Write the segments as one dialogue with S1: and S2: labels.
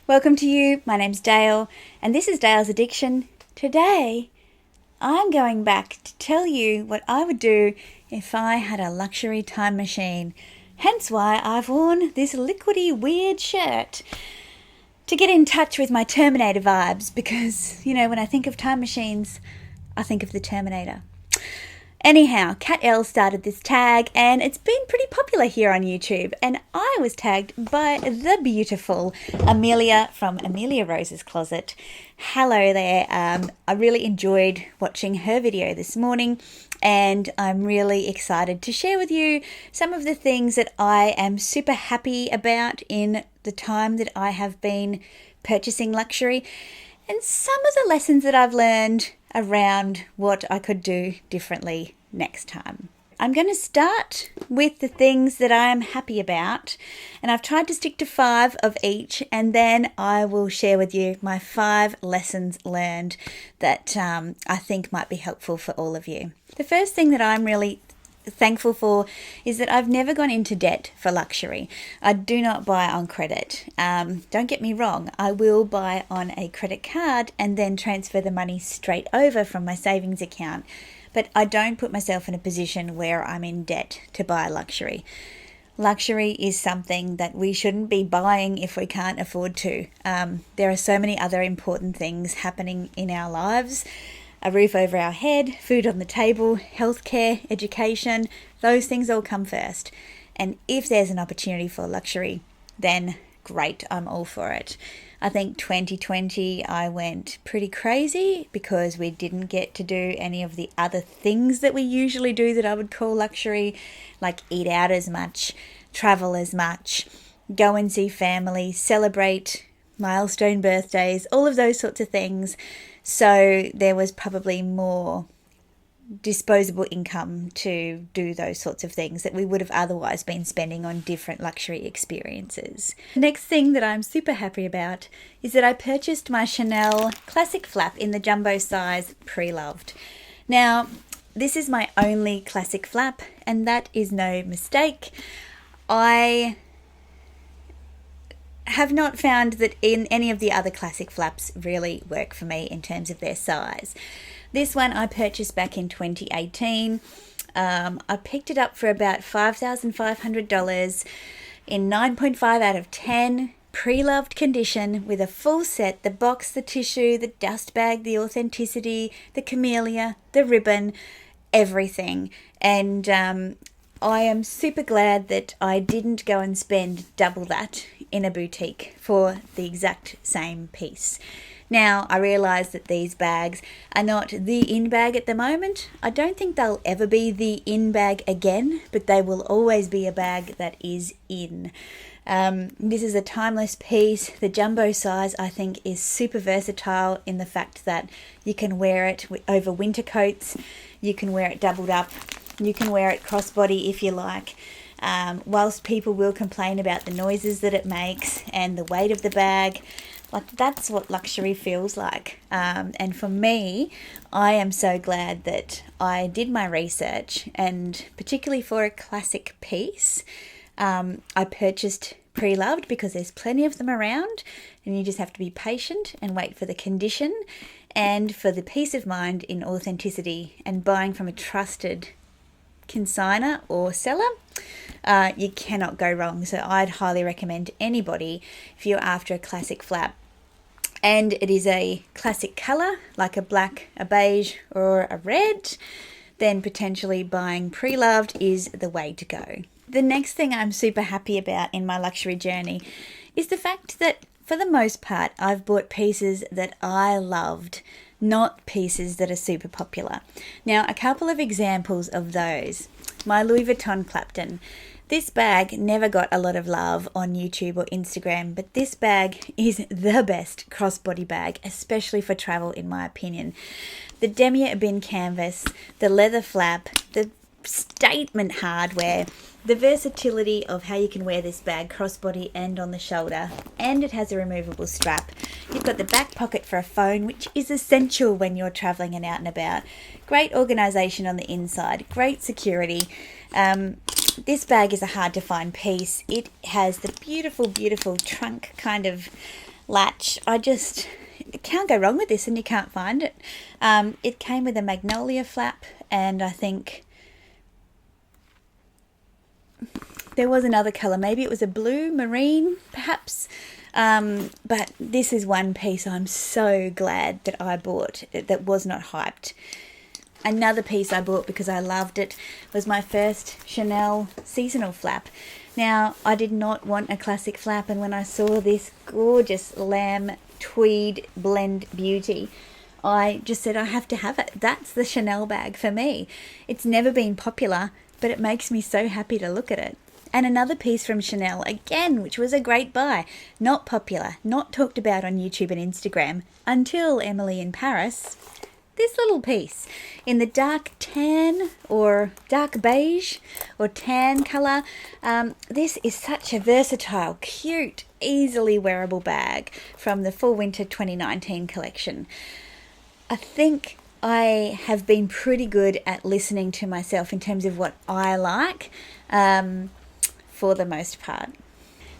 S1: Welcome to you. My name's Dale, and this is Dale's Addiction. Today, I'm going back to tell you what I would do if I had a luxury time machine. Hence why I've worn this liquidy weird shirt to get in touch with my Terminator vibes, because, when I think of time machines, I think of the Terminator. Anyhow, Cat L started this tag and it's been pretty popular here on YouTube, and I was tagged by the beautiful Amelia from Amelia Rose's Closet. Hello there. I really enjoyed watching her video this morning, and I'm really excited to share with you some of the things that I am super happy about in the time that I have been purchasing luxury, and some of the lessons that I've learned around what I could do differently next time. I'm going to start with the things that I am happy about, and I've tried to stick to 5 of each, and then I will share with you my 5 lessons learned that I think might be helpful for all of you. The first thing that I'm really thankful for is that I've never gone into debt for luxury. I do not buy on credit. Don't get me wrong, I will buy on a credit card and then transfer the money straight over from my savings account. But I don't put myself in a position where I'm in debt to buy luxury. Luxury is something that we shouldn't be buying if we can't afford to. There are so many other important things happening in our lives. A roof over our head, food on the table, healthcare, education, those things all come first. And if there's an opportunity for luxury, then great, I'm all for it. I think 2020 I went pretty crazy because we didn't get to do any of the other things that we usually do that I would call luxury, like eat out as much, travel as much, go and see family, celebrate milestone birthdays, all of those sorts of things. So there was probably more disposable income to do those sorts of things that we would have otherwise been spending on different luxury experiences. The next thing that I'm super happy about is that I purchased my Chanel classic flap in the jumbo size pre-loved. Now, this is my only classic flap, and that is no mistake. I have not found that in any of the other classic flaps really work for me in terms of their size. This one I purchased back in 2018. I picked it up for about $5,500 in 9.5 out of 10 pre-loved condition, with a full set: the box, the tissue, the dust bag, the authenticity, the camellia, the ribbon, everything. And I am super glad that I didn't go and spend double that in a boutique for the exact same piece. Now, I realise that these bags are not the in bag at the moment. I don't think they'll ever be the in bag again, but they will always be a bag that is in. This is a timeless piece. The jumbo size, I think, is super versatile in the fact that you can wear it over winter coats, you can wear it doubled up, you can wear it crossbody if you like. Whilst people will complain about the noises that it makes and the weight of the bag, that's what luxury feels like. And for me, I am so glad that I did my research, and particularly for a classic piece, I purchased pre-loved because there's plenty of them around, and you just have to be patient and wait for the condition and for the peace of mind in authenticity and buying from a trusted consigner or seller. You cannot go wrong. So I'd highly recommend anybody, if you're after a classic flap and it is a classic colour like a black, a beige or a red, then potentially buying pre-loved is the way to go. The next thing I'm super happy about in my luxury journey is the fact that for the most part I've bought pieces that I loved, not pieces that are super popular. Now, a couple of examples of those. My Louis Vuitton Clapton. This bag never got a lot of love on YouTube or Instagram, but this bag is the best crossbody bag, especially for travel in my opinion. The demier bin canvas, the leather flap, the statement hardware, the versatility of how you can wear this bag crossbody and on the shoulder, and it has a removable strap. You've got the back pocket for a phone, which is essential when you're traveling and out and about. Great organisation on the inside, great security. This bag is a hard to find piece. It has the beautiful, beautiful trunk kind of latch. I just can't go wrong with this, and you can't find it. It came with a magnolia flap, and I think there was another colour. Maybe it was a blue marine, perhaps. But this is one piece I'm so glad that I bought that was not hyped. Another piece I bought because I loved it was my first Chanel seasonal flap. Now, I did not want a classic flap, and when I saw this gorgeous lamb tweed blend beauty, I just said I have to have it. That's the Chanel bag for me. It's never been popular, but it makes me so happy to look at it. And another piece from Chanel, again, which was a great buy. Not popular, not talked about on YouTube and Instagram until Emily in Paris. This little piece in the dark tan or dark beige or tan colour. This is such a versatile, cute, easily wearable bag from the Fall Winter 2019 collection. I think I have been pretty good at listening to myself in terms of what I like for the most part.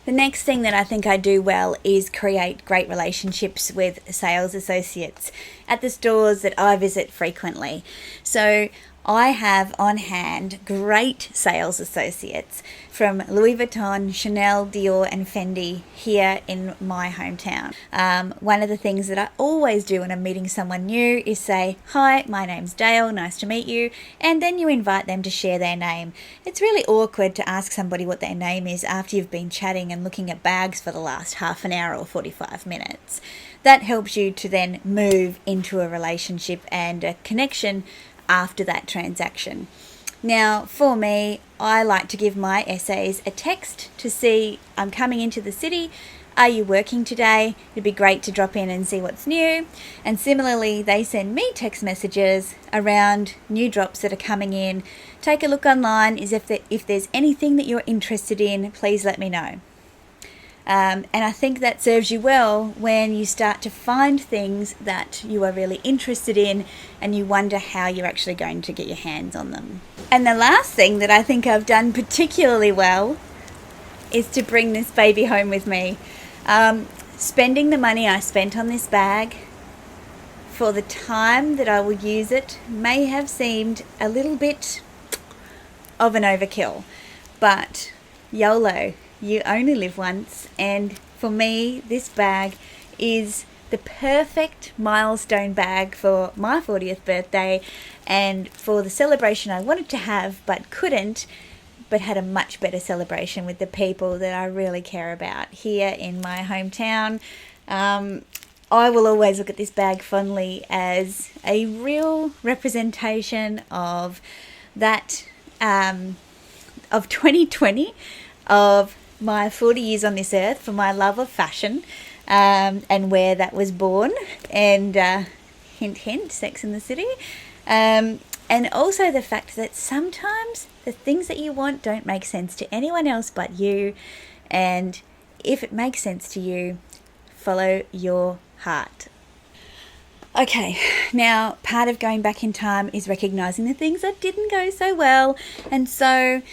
S1: The next thing that I think I do well is create great relationships with sales associates at the stores that I visit frequently. So I have on hand great sales associates from Louis Vuitton, Chanel, Dior and Fendi here in my hometown. One of the things that I always do when I'm meeting someone new is say, "Hi, my name's Dale, nice to meet you," and then you invite them to share their name. It's really awkward to ask somebody what their name is after you've been chatting and looking at bags for the last half an hour or 45 minutes. That helps you to then move into a relationship and a connection after that transaction. Now, for me, I like to give my essays a text to see, "I'm coming into the city. Are you working today? It'd be great to drop in and see what's new." And similarly, they send me text messages around new drops that are coming in. "Take a look online. If there's anything that you're interested in, please let me know." And I think that serves you well when you start to find things that you are really interested in and you wonder how you're actually going to get your hands on them. And the last thing that I think I've done particularly well is to bring this baby home with me. Spending the money I spent on this bag for the time that I will use it may have seemed a little bit of an overkill, but YOLO. You only live once, and for me, this bag is the perfect milestone bag for my 40th birthday and for the celebration I wanted to have but couldn't, but had a much better celebration with the people that I really care about here in my hometown. I will always look at this bag fondly as a real representation of that, of 2020, of my 40 years on this earth, for my love of fashion, and where that was born, and hint hint, Sex in the City, and also the fact that sometimes the things that you want don't make sense to anyone else but you, and if it makes sense to you, follow your heart. Okay, now part of going back in time is recognizing the things that didn't go so well, and so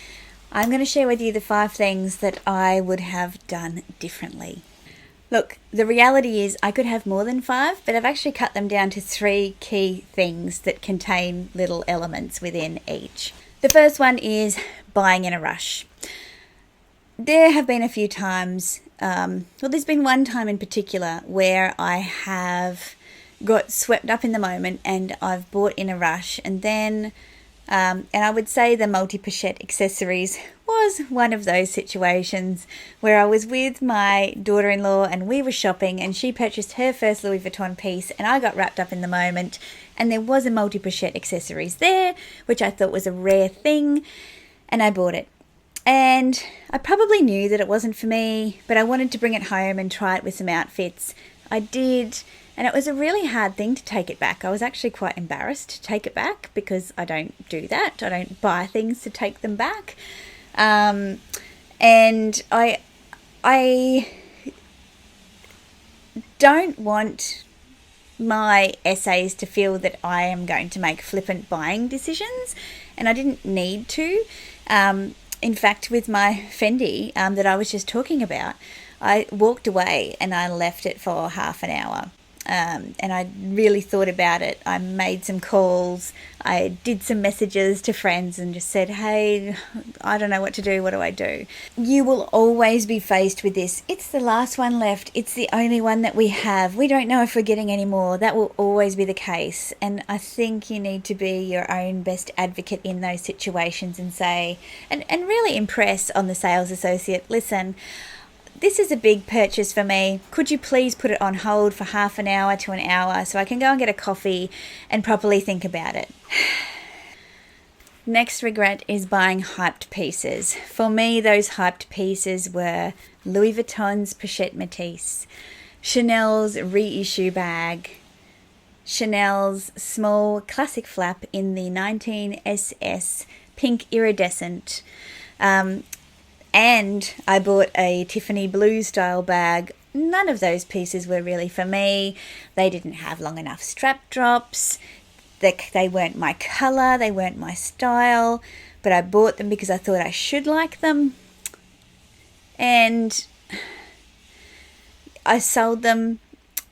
S1: I'm going to share with you the 5 things that I would have done differently. Look, the reality is I could have more than 5, but I've actually cut them down to 3 key things that contain little elements within each. The first one is buying in a rush. There have been a few times, there's been one time in particular where I have got swept up in the moment and I've bought in a rush, and then and I would say the multi-pochette accessories was one of those situations where I was with my daughter-in-law and we were shopping, and she purchased her first Louis Vuitton piece and I got wrapped up in the moment, and there was a multi-pochette accessories there, which I thought was a rare thing, and I bought it. And I probably knew that it wasn't for me, but I wanted to bring it home and try it with some outfits. I did, and it was a really hard thing to take it back. I was actually quite embarrassed to take it back because I don't do that. I don't buy things to take them back. And I don't want my essays to feel that I am going to make flippant buying decisions, and I didn't need to. In fact, with my Fendi that I was just talking about, I walked away and I left it for half an hour. And I really thought about it. I made some calls. I did some messages to friends and just said, hey, I don't know what to do. What do I do? You will always be faced with this. It's the last one left. It's the only one that we have. We don't know if we're getting any more. That will always be the case. And I think you need to be your own best advocate in those situations and say, and really impress on the sales associate, listen, this is a big purchase for me. Could you please put it on hold for half an hour to an hour so I can go and get a coffee and properly think about it? Next regret is buying hyped pieces. For me, those hyped pieces were Louis Vuitton's Pochette Métis, Chanel's reissue bag, Chanel's small classic flap in the 19SS pink iridescent, and I bought a Tiffany blue style bag. None of those pieces were really for me. They didn't have long enough strap drops. They weren't my colour. They weren't my style. But I bought them because I thought I should like them. And I sold them.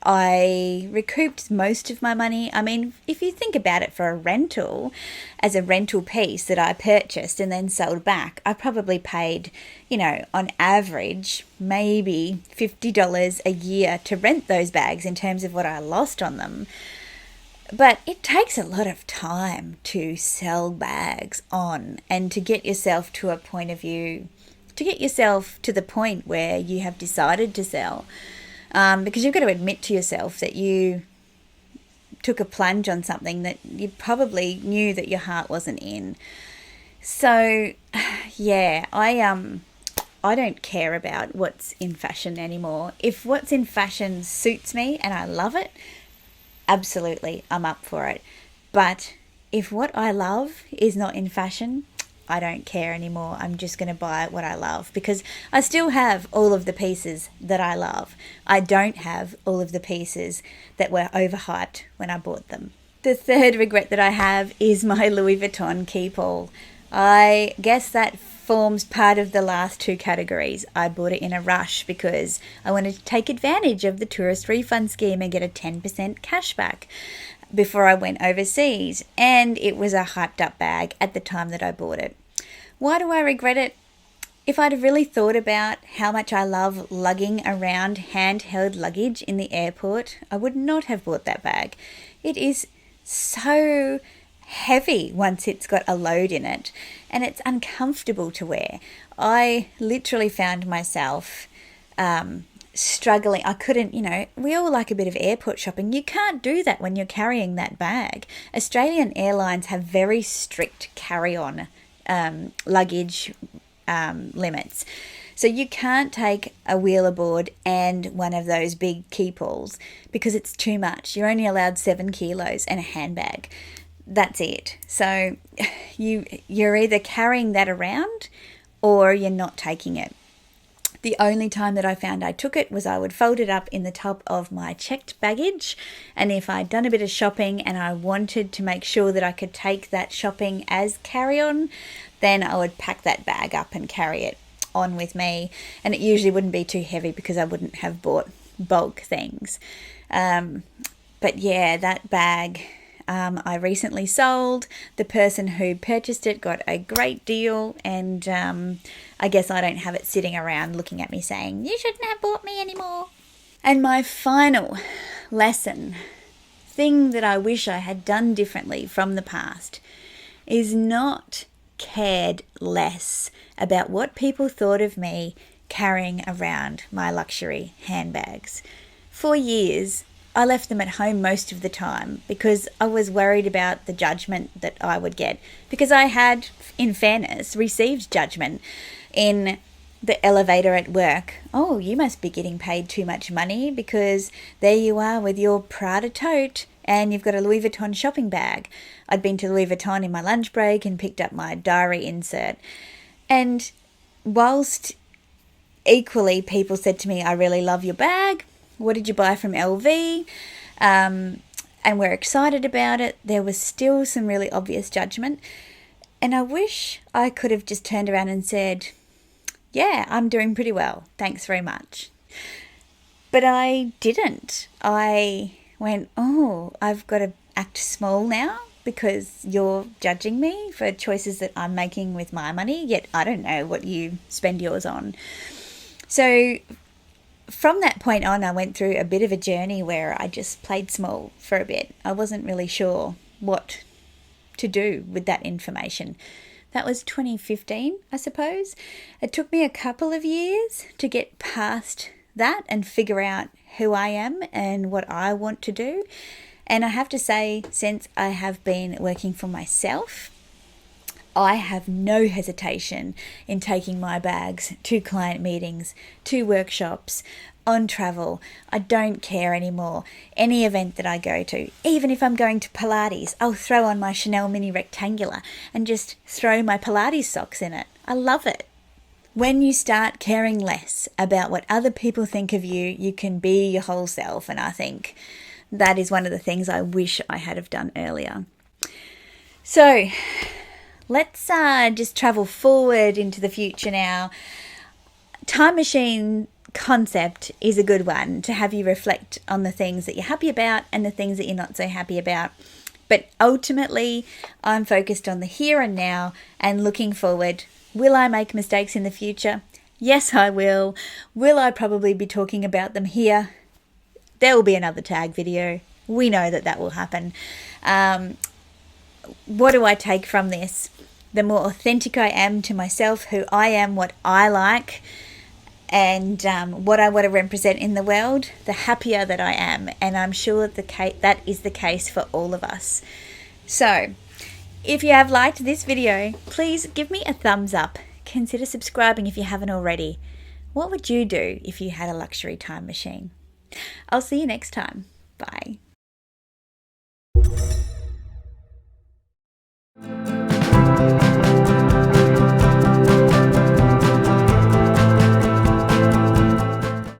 S1: I recouped most of my money. I mean, if you think about it for a rental, as a rental piece that I purchased and then sold back, I probably paid, on average, maybe $50 a year to rent those bags in terms of what I lost on them. But it takes a lot of time to sell bags on and to get yourself to a point of view, to get yourself to the point where you have decided to sell. Because you've got to admit to yourself that you took a plunge on something that you probably knew that your heart wasn't in. So, yeah, I don't care about what's in fashion anymore. If what's in fashion suits me and I love it, absolutely, I'm up for it. But if what I love is not in fashion, I don't care anymore. I'm just going to buy what I love because I still have all of the pieces that I love. I don't have all of the pieces that were overhyped when I bought them. The third regret that I have is my Louis Vuitton keep all. I guess that forms part of the last two categories. I bought it in a rush because I wanted to take advantage of the tourist refund scheme and get a 10% cash back before I went overseas, and it was a hyped up bag at the time that I bought it. Why do I regret it? If I'd have really thought about how much I love lugging around handheld luggage in the airport, I would not have bought that bag. It is so heavy once it's got a load in it, and it's uncomfortable to wear. I literally found myself struggling. I couldn't, we all like a bit of airport shopping. You can't do that when you're carrying that bag. Australian Airlines have very strict carry-on luggage limits. So you can't take a wheel aboard and one of those big keep-alls because it's too much. You're only allowed 7 kilos and a handbag. That's it. So you're either carrying that around or you're not taking it. The only time that I found I took it was I would fold it up in the top of my checked baggage, and if I'd done a bit of shopping and I wanted to make sure that I could take that shopping as carry-on, then I would pack that bag up and carry it on with me, and it usually wouldn't be too heavy because I wouldn't have bought bulk things. But yeah, that bag I recently sold. The person who purchased it got a great deal, and I guess I don't have it sitting around looking at me saying, you shouldn't have bought me anymore. And my final lesson, thing that I wish I had done differently from the past, is not cared less about what people thought of me carrying around my luxury handbags. For years, I left them at home most of the time because I was worried about the judgment that I would get, because I had, in fairness, received judgment in the elevator at work. Oh, you must be getting paid too much money because there you are with your Prada tote and you've got a Louis Vuitton shopping bag. I'd been to Louis Vuitton in my lunch break and picked up my diary insert. And whilst equally people said to me, I really love your bag, what did you buy from LV? And we're excited about it, there was still some really obvious judgment. And I wish I could have just turned around and said, yeah, I'm doing pretty well. Thanks very much. But I didn't. I went, oh, I've got to act small now because you're judging me for choices that I'm making with my money, yet I don't know what you spend yours on. So from that point on, I went through a bit of a journey where I just played small for a bit. I wasn't really sure what to do with that information. That was 2015, I suppose. It took me a couple of years to get past that and figure out who I am and what I want to do. And I have to say, since I have been working for myself, I have no hesitation in taking my bags to client meetings, to workshops, on travel. I don't care anymore. Any event that I go to, even if I'm going to Pilates, I'll throw on my Chanel mini rectangular and just throw my Pilates socks in it. I love it. When you start caring less about what other people think of you, you can be your whole self. And I think that is one of the things I wish I had have done earlier. So let's just travel forward into the future now. Time machine concept is a good one to have you reflect on the things that you're happy about and the things that you're not so happy about. But ultimately, I'm focused on the here and now and looking forward. Will I make mistakes in the future? Yes, I will. Will I probably be talking about them here? There will be another tag video. We know that that will happen. What do I take from this? The more authentic I am to myself, who I am, what I like, and what I want to represent in the world, the happier that I am. And I'm sure that is the case for all of us. So, if you have liked this video, please give me a thumbs up. Consider subscribing if you haven't already. What would you do if you had a luxury time machine? I'll see you next time. Bye.